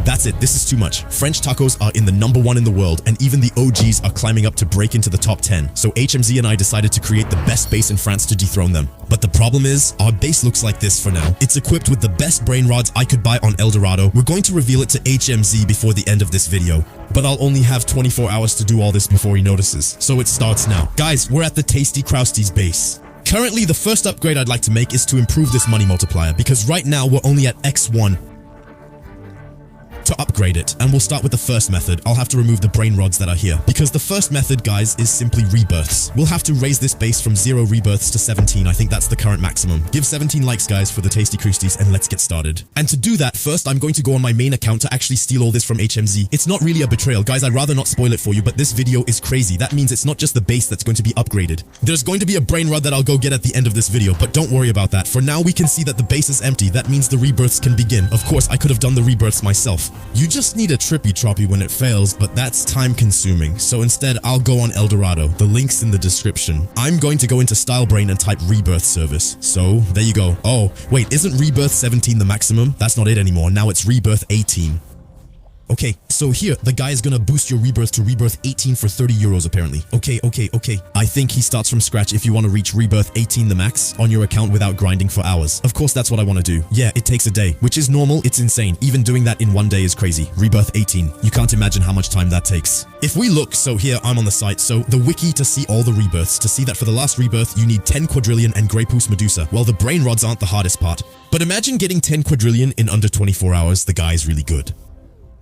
That's it, this is too much. French tacos are in the #1 in the world, and even the OGs are climbing up to break into the top 10. So HMZ and I decided to create the best base in France to dethrone them. But the problem is, our base looks like this for now. It's equipped with the best brain rods I could buy on Eldorado. We're going to reveal it to HMZ before the end of this video. But I'll only have 24 hours to do all this before he notices. So it starts now. Guys, we're at the Tasty Krausty's base. Currently, the first upgrade I'd like to make is to improve this money multiplier, because right now we're only at X1. To upgrade it, and we'll start with the first method. I'll have to remove the brain rods that are here, because the first method, guys, is simply rebirths. We'll have to raise this base from 0 rebirths to 17. I think that's the current maximum. Give 17 likes, guys, for the Tasty Krusties, and let's get started. And to do that, first I'm going to go on my main account to actually steal all this from HMZ. It's not really a betrayal, guys. I'd rather not spoil it for you, but this video is crazy. That means it's not just the base that's going to be upgraded. There's going to be a brain rod that I'll go get at the end of this video, but don't worry about that. For now, we can see that the base is empty. That means the rebirths can begin. Of course, I could have done the rebirths myself. You just need a trippy-troppy when it fails, but that's time-consuming. So instead, I'll go on Eldorado. The link's in the description. I'm going to go into StyleBrain and type rebirth service. So there you go. Oh, wait, isn't rebirth 17 the maximum? That's not it anymore. Now it's rebirth 18. Okay, so here, the guy is gonna boost your rebirth to rebirth 18 for 30 euros apparently. Okay. I think he starts from scratch if you want to reach rebirth 18 the max on your account without grinding for hours. Of course, that's what I want to do. Yeah, it takes a day, which is normal. It's insane. Even doing that in one day is crazy. Rebirth 18. You can't imagine how much time that takes. If we look, so here, I'm on the site, so the wiki to see all the rebirths, to see that for the last rebirth, you need 10 quadrillion and Grey Poos Medusa. Well, the brain rods aren't the hardest part. But imagine getting 10 quadrillion in under 24 hours. The guy's really good.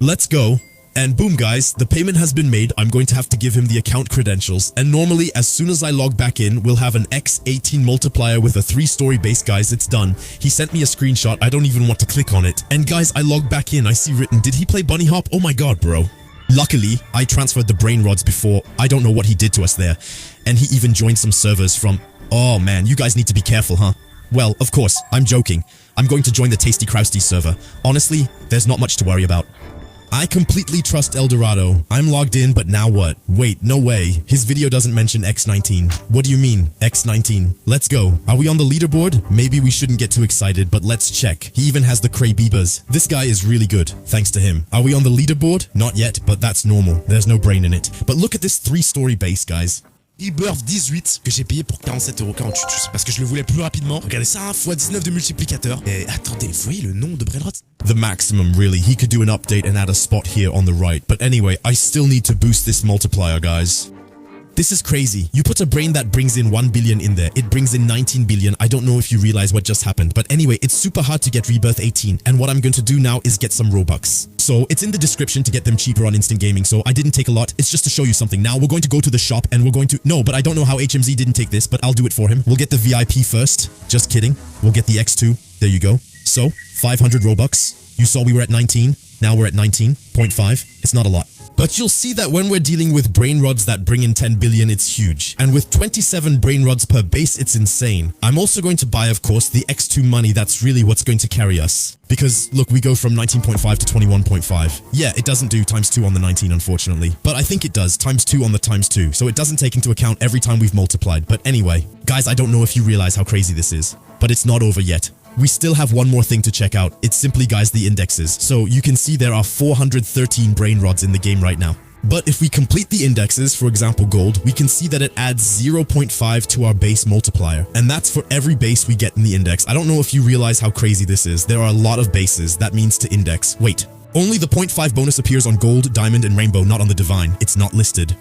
Let's go. And boom, guys, the payment has been made. I'm going to have to give him the account credentials. And normally, as soon as I log back in, we'll have an X18 multiplier with a 3-story base, guys. It's done. He sent me a screenshot. I don't even want to click on it. And guys, I log back in. I see written, did he play bunny hop? Oh my god, bro. Luckily, I transferred the brain rods before. I don't know what he did to us there. And he even joined some servers from... Oh man, you guys need to be careful, huh? Well, of course, I'm joking. I'm going to join the Tasty Krusties server. Honestly, there's not much to worry about. I completely trust Eldorado. I'm logged in, but now what? Wait, no way. His video doesn't mention X19. What do you mean, X19? Let's go. Are we on the leaderboard? Maybe we shouldn't get too excited, but let's check. He even has the Cray Bieber's. This guy is really good, thanks to him. Are we on the leaderboard? Not yet, but that's normal. There's no brain in it. But look at this 3-story base, guys. Rebirth 18 que j'ai payé pour 47,48 € parce que je le voulais plus rapidement. Regardez ça, hein, x19 de multiplicateur. Et attendez, vous voyez le nom de brainrods? The maximum, really. He could do an update and add a spot here on the right. But anyway, I still need to boost this multiplier, guys. This is crazy. You put a brain that brings in 1 billion in there. It brings in 19 billion. I don't know if you realize what just happened. But anyway, it's super hard to get Rebirth 18. And what I'm going to do now is get some Robux. So it's in the description to get them cheaper on Instant Gaming. So I didn't take a lot. It's just to show you something. Now we're going to go to the shop and we're going to... No, but I don't know how HMZ didn't take this, but I'll do it for him. We'll get the VIP first. Just kidding. We'll get the X2. There you go. So 500 Robux. You saw we were at 19. Now we're at 19.5. It's not a lot. But you'll see that when we're dealing with brain rods that bring in 10 billion, it's huge. And with 27 brain rods per base, it's insane. I'm also going to buy, of course, the X2 money. That's really what's going to carry us. Because, look, we go from 19.5 to 21.5. Yeah, it doesn't do ×2 on the 19, unfortunately. But I think it does, ×2 on the ×2. So it doesn't take into account every time we've multiplied. But anyway, guys, I don't know if you realize how crazy this is. But it's not over yet. We still have one more thing to check out. It's simply, guys, the indexes. So you can see there are 413 brain rods in the game right now. But if we complete the indexes, for example gold, we can see that it adds 0.5 to our base multiplier. And that's for every base we get in the index. I don't know if you realize how crazy this is. There are a lot of bases. That means to index. Wait, only the 0.5 bonus appears on gold, diamond, and rainbow, not on the divine. It's not listed.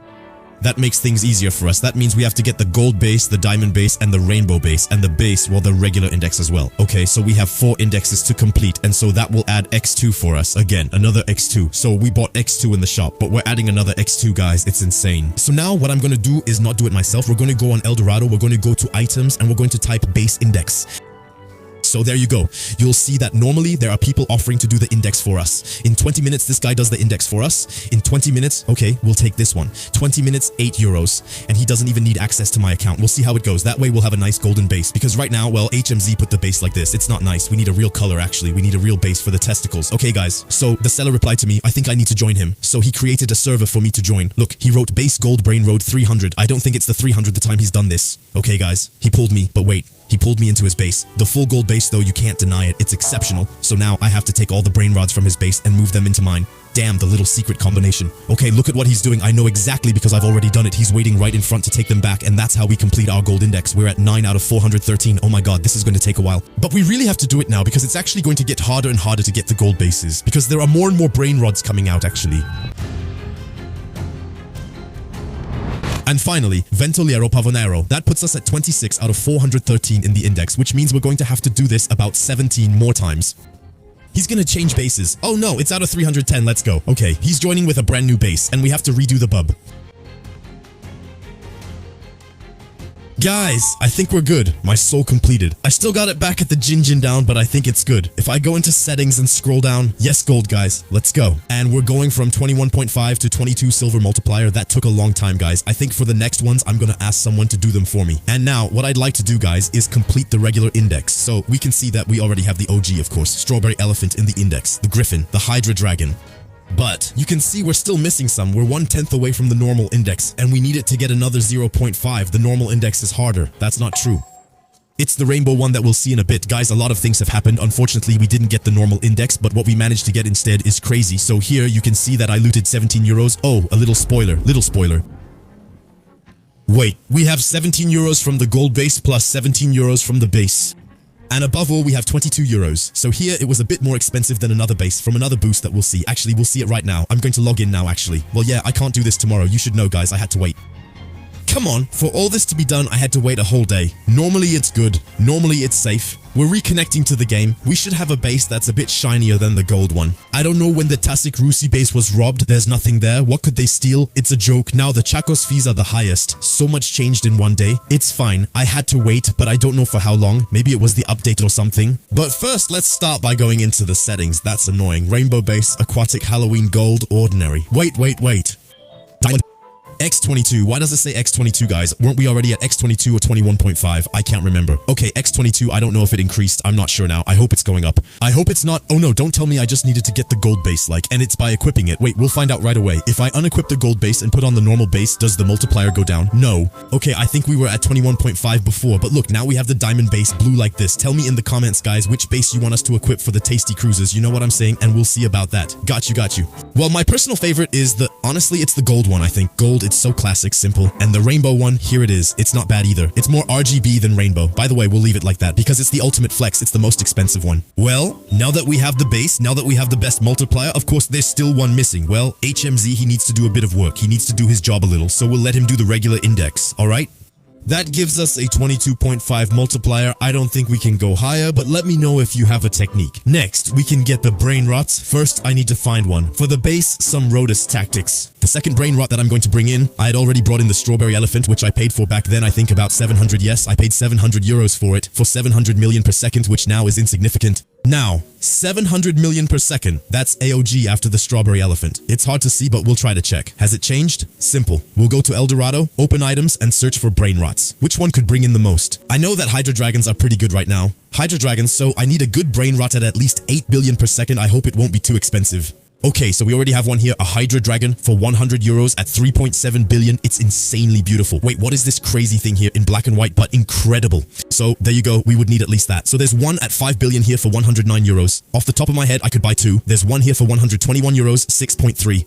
That makes things easier for us. That means we have to get the gold base, the diamond base, and the rainbow base, and the base, well, the regular index as well. Okay, so we have 4 indexes to complete, and so that will add X2 for us. Again, another X2. So we bought X2 in the shop, but we're adding another X2, guys. It's insane. So now what I'm going to do is not do it myself. We're going to go on Eldorado. We're going to go to items, and we're going to type base index. So there you go. You'll see that normally there are people offering to do the index for us. In 20 minutes, this guy does the index for us. In 20 minutes, okay, we'll take this one. 20 minutes, 8 euros. And he doesn't even need access to my account. We'll see how it goes. That way we'll have a nice golden base. Because right now, well, HMZ put the base like this. It's not nice. We need a real color, actually. We need a real base for the testicles. Okay, guys. So the seller replied to me, I think I need to join him. So he created a server for me to join. Look, he wrote base gold brain road 300. I don't think it's the 300th time he's done this. Okay, guys. He pulled me, but wait. He pulled me into his base. The full gold base though, you can't deny it. It's exceptional. So now I have to take all the brain rods from his base and move them into mine. Damn, the little secret combination. Okay, look at what he's doing. I know exactly because I've already done it. He's waiting right in front to take them back, and that's how we complete our gold index. We're at 9 out of 413. Oh my god, this is going to take a while. But we really have to do it now because it's actually going to get harder and harder to get the gold bases because there are more and more brain rods coming out actually. And finally, Ventoliero Pavonero. That puts us at 26 out of 413 in the index, which means we're going to have to do this about 17 more times. He's gonna change bases. Oh no, it's out of 310, let's go. Okay, he's joining with a brand new base, and we have to redo the bub. Guys, I think we're good. My soul completed. I still got it back at the Jinjin down, but I think it's good. If I go into settings and scroll down, yes, gold, guys. Let's go. And we're going from 21.5 to 22 silver multiplier. That took a long time, guys. I think for the next ones, I'm gonna ask someone to do them for me. And now, what I'd like to do, guys, is complete the regular index. So we can see that we already have the OG, of course. Strawberry Elephant in the index. The Griffin. The Hydra Dragon. But you can see we're still missing some. We're 1/10 away from the normal index, and we need it to get another 0.5. The normal index is harder. That's not true. It's the rainbow one that we'll see in a bit. Guys, a lot of things have happened. Unfortunately, we didn't get the normal index, but what we managed to get instead is crazy. So here you can see that I looted 17 euros. Oh, a little spoiler. Little spoiler. Wait, we have 17 euros from the gold base plus 17 euros from the base. And above all, we have 22 euros. So here, it was a bit more expensive than another base from another boost that we'll see. Actually, we'll see it right now. I'm going to log in now, actually. Well, yeah, I can't do this tomorrow. You should know, guys. I had to wait. Come on, for all this to be done, I had to wait a whole day. Normally, it's good. Normally, it's safe. We're reconnecting to the game. We should have a base that's a bit shinier than the gold one. I don't know when the Tasik Rusi base was robbed. There's nothing there. What could they steal? It's a joke. Now the Chacos fees are the highest. So much changed in one day. It's fine. I had to wait, but I don't know for how long. Maybe it was the update or something. But first, let's start by going into the settings. That's annoying. Rainbow base, aquatic, Halloween, gold, ordinary. Wait. Diamond. X22. Why does it say X22, guys? Weren't we already at X22 or 21.5? I can't remember. Okay, X22, I don't know if it increased. I'm not sure now. I hope it's going up. I hope it's not. Oh no, don't tell me I just needed to get the gold base, and it's by equipping it. Wait, we'll find out right away. If I unequip the gold base and put on the normal base, does the multiplier go down? No. Okay, I think we were at 21.5 before, but look, now we have the diamond base blue like this. Tell me in the comments, guys, which base you want us to equip for the tasty cruises. You know what I'm saying? And we'll see about that. Got you. Well, my personal favorite is honestly, it's the gold one, I think. Gold, it's so classic, simple. And the rainbow one, here it is. It's not bad either. It's more RGB than rainbow. By the way, we'll leave it like that because it's the ultimate flex. It's the most expensive one. Well, now that we have the base, now that we have the best multiplier, of course, there's still one missing. Well, HMZ, he needs to do a bit of work. He needs to do his job a little, so we'll let him do the regular index, all right? That gives us a 22.5 multiplier. I don't think we can go higher, but let me know if you have a technique. Next, we can get the brain rots. First, I need to find one. For the base, some Rotus tactics. The second brain rot that I'm going to bring in, I had already brought in the strawberry elephant, which I paid for back then, I think about 700. Yes, I paid 700 euros for it, for 700 million per second, which now is insignificant. Now, 700 million per second. That's AOG after the strawberry elephant. It's hard to see, but we'll try to check. Has it changed? Simple. We'll go to El Dorado, open items, and search for brain rots. Which one could bring in the most? I know that Hydra Dragons are pretty good right now. Hydra Dragons, so I need a good brain rot at least 8 billion per second. I hope it won't be too expensive. Okay, so we already have one here, a Hydra Dragon for 100 euros at 3.7 billion. It's insanely beautiful. Wait, what is this crazy thing here in black and white, but incredible? So there you go. We would need at least that. So there's one at 5 billion here for 109 euros. Off the top of my head, I could buy two. There's one here for 121 euros, 6.3.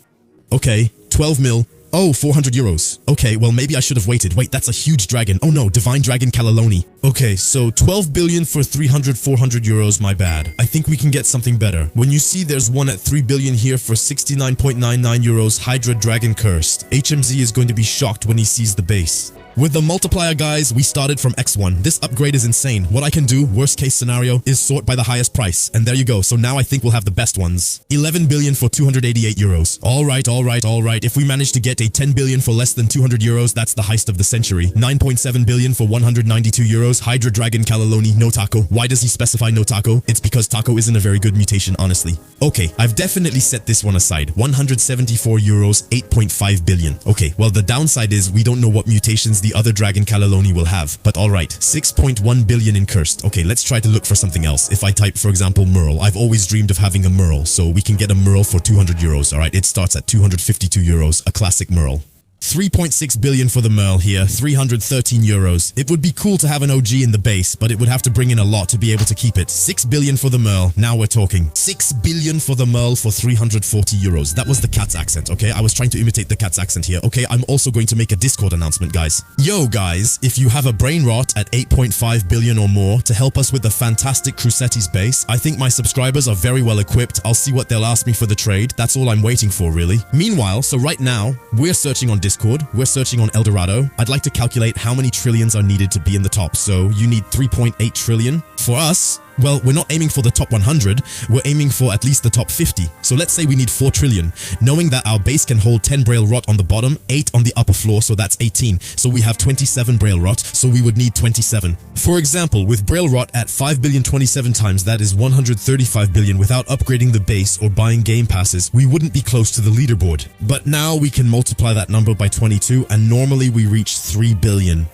Okay, 12 mil. Oh, 400 euros. Okay, well, maybe I should have waited. Wait, that's a huge dragon. Oh no, Divine Dragon Kalaloni. Okay, so 12 billion for 400 euros, my bad. I think we can get something better. When you see there's one at 3 billion here for 69.99 euros, Hydra Dragon Cursed. HMZ is going to be shocked when he sees the base. With the multiplier, guys, we started from X1. This upgrade is insane. What I can do, worst case scenario, is sort by the highest price. And there you go. So now I think we'll have the best ones. 11 billion for 288 euros. All right. If we manage to get a 10 billion for less than 200 euros, that's the heist of the century. 9.7 billion for 192 euros. Hydra Dragon Kalaloni, no taco. Why does he specify no taco? It's because taco isn't a very good mutation, honestly. Okay, I've definitely set this one aside. 174 euros, 8.5 billion. Okay, well, the downside is we don't know what mutations the other Dragon Kalaloni will have. But alright, 6.1 billion in cursed. Okay, let's try to look for something else. If I type, for example, Merle. I've always dreamed of having a Merle, so we can get a Merle for 200 euros. Alright, it starts at 252 euros, a classic Merle. 3.6 billion for the Merle here, 313 euros. It would be cool to have an OG in the base, but it would have to bring in a lot to be able to keep it. 6 billion for the Merle, now we're talking. 6 billion for the Merle for 340 euros. That was the cat's accent, okay? I was trying to imitate the cat's accent here. Okay, I'm also going to make a Discord announcement, guys. Yo, guys, if you have a brain rot at 8.5 billion or more to help us with the fantastic Crusetti's base, I think my subscribers are very well equipped. I'll see what they'll ask me for the trade. That's all I'm waiting for, really. Meanwhile, so right now, we're searching on Discord. We're searching on Eldorado. I'd like to calculate how many trillions are needed to be in the top. So you need 3.8 trillion. For us, well, we're not aiming for the top 100, we're aiming for at least the top 50. So let's say we need 4 trillion, knowing that our base can hold 10 Braille rot on the bottom, 8 on the upper floor, so that's 18. So we have 27 Braille rot, so we would need 27. For example, with Braille rot at 5 billion 27 times, that is 135 billion without upgrading the base or buying game passes, we wouldn't be close to the leaderboard. But now we can multiply that number by 22 and normally we reach 3 billion.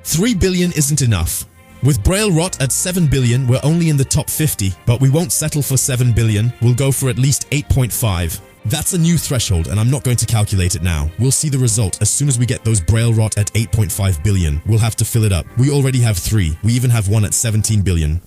3 billion isn't enough. With Braille rot at 7 billion, we're only in the top 50, but we won't settle for 7 billion, we'll go for at least 8.5. That's a new threshold and I'm not going to calculate it now. We'll see the result as soon as we get those Braille rot at 8.5 billion. We'll have to fill it up. We already have 3. We even have one at 17 billion.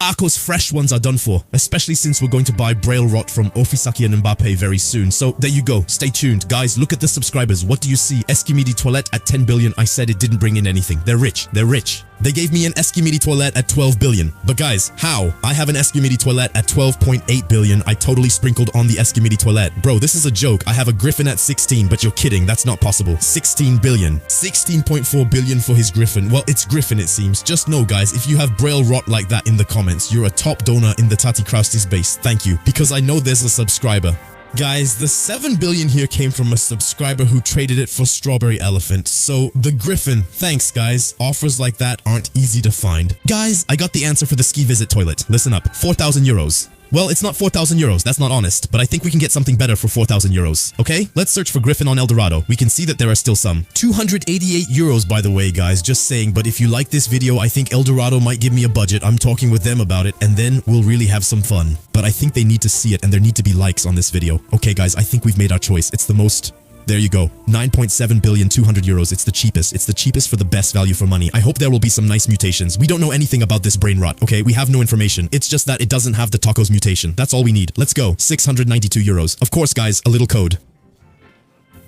Arco's fresh ones are done for, especially since we're going to buy Braille rot from Ofisaki and Mbappe very soon. So there you go, stay tuned. Guys, look at the subscribers. What do you see? Esquimidi Toilette at 10 billion. I said it didn't bring in anything. They're rich. They're rich. They gave me an Esquimidi Toilette at 12 billion. But guys, how? I have an Esquimidi Toilette at 12.8 billion. I totally sprinkled on the Esquimidi Toilette. Bro, this is a joke. I have a Griffin at 16, but you're kidding. That's not possible. 16 billion. 16.4 billion for his Griffin. Well, it's Griffin, it seems. Just know, guys, if you have Braille rot like that in the comments, you're a top donor in the Tati Kraustis base. Thank you. Because I know there's a subscriber. Guys, the 7 billion here came from a subscriber who traded it for Strawberry Elephant. So, the Griffin. Thanks, guys. Offers like that aren't easy to find. Guys, I got the answer for the ski visit toilet. Listen up. 4,000 euros. Well, it's not 4,000 euros, that's not honest, but I think we can get something better for 4,000 euros, okay? Let's search for Griffin on Eldorado. We can see that there are still some. 288 euros, by the way, guys, just saying, but if you like this video, I think Eldorado might give me a budget. I'm talking with them about it, and then we'll really have some fun. But I think they need to see it, and there need to be likes on this video. Okay, guys, I think we've made our choice. It's the most... There you go. 9.7 billion 200 euros. It's the cheapest. It's the cheapest for the best value for money. I hope there will be some nice mutations. We don't know anything about this brain rot, okay? We have no information. It's just that it doesn't have the tacos mutation. That's all we need. Let's go. 692 euros. Of course, guys, a little code.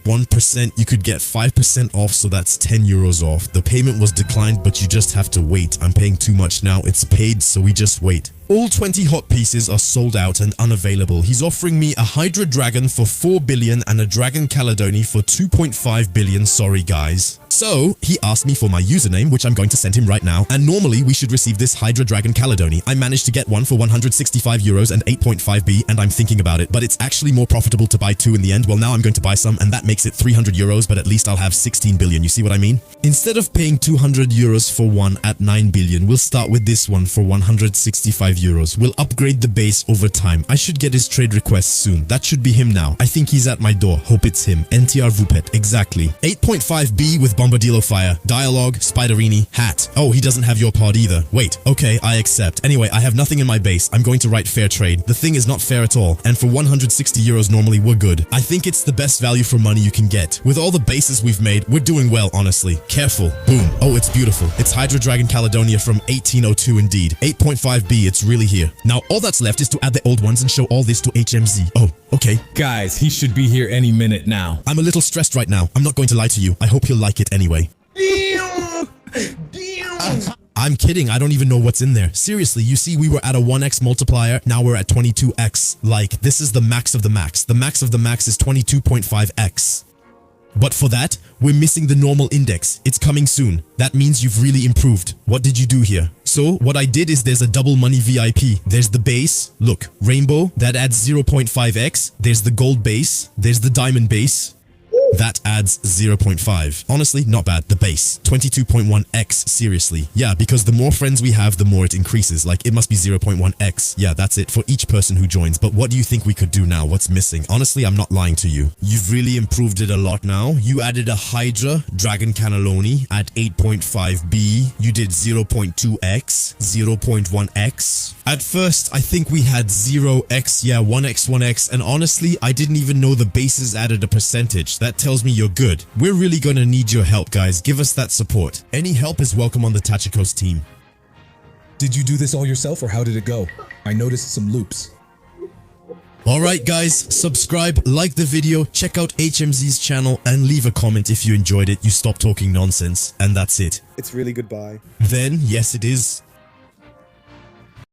1%, you could get 5% off, so that's 10 euros off. The payment was declined, but you just have to wait. I'm paying too much now. It's paid, so we just wait. All 20 hot pieces are sold out and unavailable. He's offering me a Hydra Dragon for 4 billion and a Dragon Caledoni for 2.5 billion. Sorry, guys. So, he asked me for my username, which I'm going to send him right now. And normally, we should receive this Hydra Dragon Caledoni. I managed to get one for 165 euros and 8.5B, and I'm thinking about it. But it's actually more profitable to buy 2 in the end. Well, now I'm going to buy some, and that makes it 300 euros, but at least I'll have 16 billion. You see what I mean? Instead of paying 200 euros for one at 9 billion, we'll start with this one for 165 euros. We'll upgrade the base over time. I should get his trade request soon. That should be him now. I think he's at my door. Hope it's him. NTR Vupet. Exactly. 8.5B with Bombardillo Fire. Dialogue. Spiderini. Hat. Oh, he doesn't have your pod either. Wait. Okay, I accept. Anyway, I have nothing in my base. I'm going to write fair trade. The thing is not fair at all. And for 160 euros normally, we're good. I think it's the best value for money you can get. With all the bases we've made, we're doing well, honestly. Careful. Boom. Oh, it's beautiful. It's Hydra Dragon Caledonia from 1802 indeed. 8.5B. It's really here. Now, all that's left is to add the old ones and show all this to HMZ. Oh, okay. Guys, he should be here any minute now. I'm a little stressed right now. I'm not going to lie to you. I hope he'll like it anyway. I'm kidding. I don't even know what's in there. Seriously, you see, we were at a 1x multiplier. Now we're at 22x. Like, this is the max of the max. The max of the max is 22.5x. But for that, we're missing the normal index. It's coming soon. That means you've really improved. What did you do here? So what I did is there's a double money VIP. There's the base. Look, rainbow. That adds 0.5x. There's the gold base. There's the diamond base. That adds 0.5. Honestly, not bad. The base. 22.1x. Seriously. Yeah, because the more friends we have, the more it increases. Like, it must be 0.1x. Yeah, that's it for each person who joins. But what do you think we could do now? What's missing? Honestly, I'm not lying to you. You've really improved it a lot now. You added a Hydra Dragon Cannelloni at 8.5b. You did 0.2x, 0.1x. At first, I think we had 0x, yeah, 1x, 1x. And honestly, I didn't even know the bases added a percentage. That That tells me you're good. We're really gonna need your help, guys. Give us that support. Any help is welcome on the Tachikos team. Did you do this all yourself or how did it go? I noticed some loops. Alright guys, subscribe, like the video, check out HMZ's channel, and leave a comment if you enjoyed it, you stop talking nonsense, and that's it. It's really goodbye. Then, yes it is,